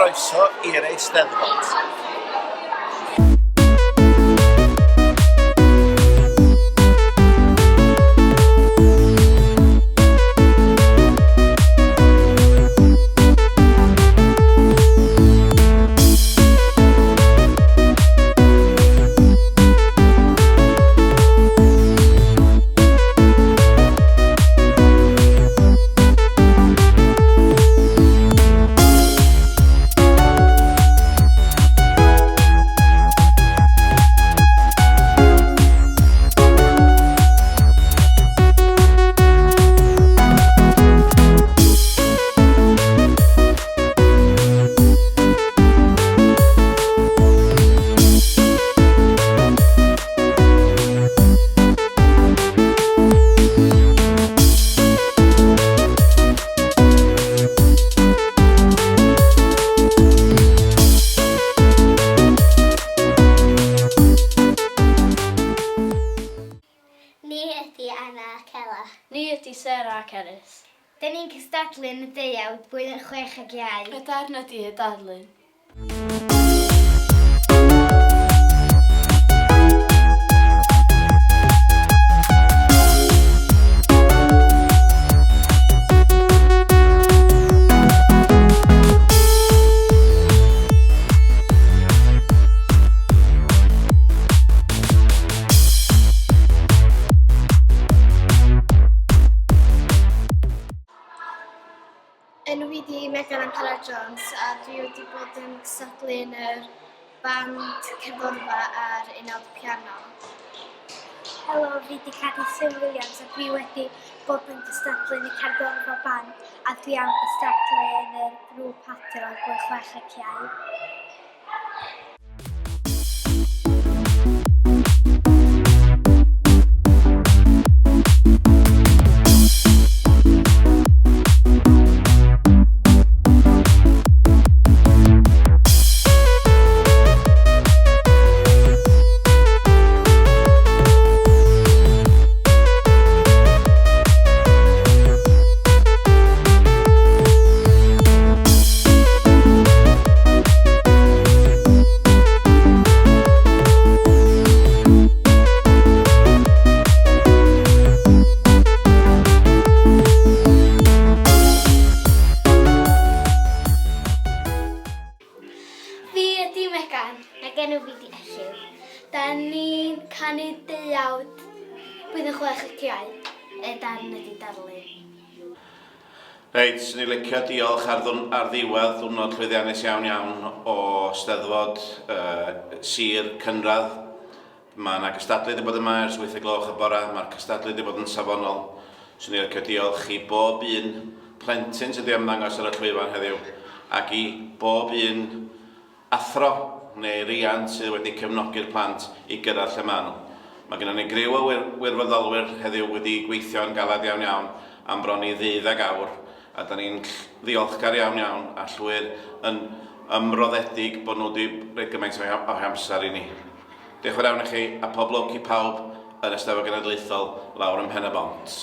Croeso i'r Eisteddfod. Ni ydi Sarah ac Eris. Da ni'n cystadlu yn y deuawd blwyddyn 6 ag iau. Y darn ydi y darlun. Enw fi di Megan Jones a dwi wedi bod yn cystadlu yn y band cerddorfa a'r unol piano. Helo, fi di Sue Williams a dwi wedi bod yn cystadlu yn y cerddorfa band a dwi am cystadlu yn y grŵp adro blwyddyn 6 ag iau. Ac enw fi di Elliw. Da ni'n canu deuawd blwyddyn 6 ag iau. Y darn ydi darlun. Reit, swn i'n licio diolch ar ddiwedd diwrnod llwyddiannus iawn o Steddfod Sir Cynradd. Mae yna gystadlu wedi bod yma ers 8 gloch y bore, mae'r cystadlu wedi bod yn safonol. Swn i'n licio diolch i bob un plentyn sydd wedi ymddangos ar y llwyfan heddiw ac i bob un athro neu riant sydd wedi cefnogi'r plant i gyrraedd lle maen nhw. Mae gennym ni griw o wirfoddolwyr heddiw wedi gweithio'n galad iawn am bron i 12 awr a da ni'n ddiolchgar iawn a llwyr yn ymroddedig bod nhw wedi rhaid gymaint o amser i ni. Diolch yn fawr iawn i chi a pob lwc i pawb yn y Steddfod Genedlaethol lawr ym Mhen y Bont.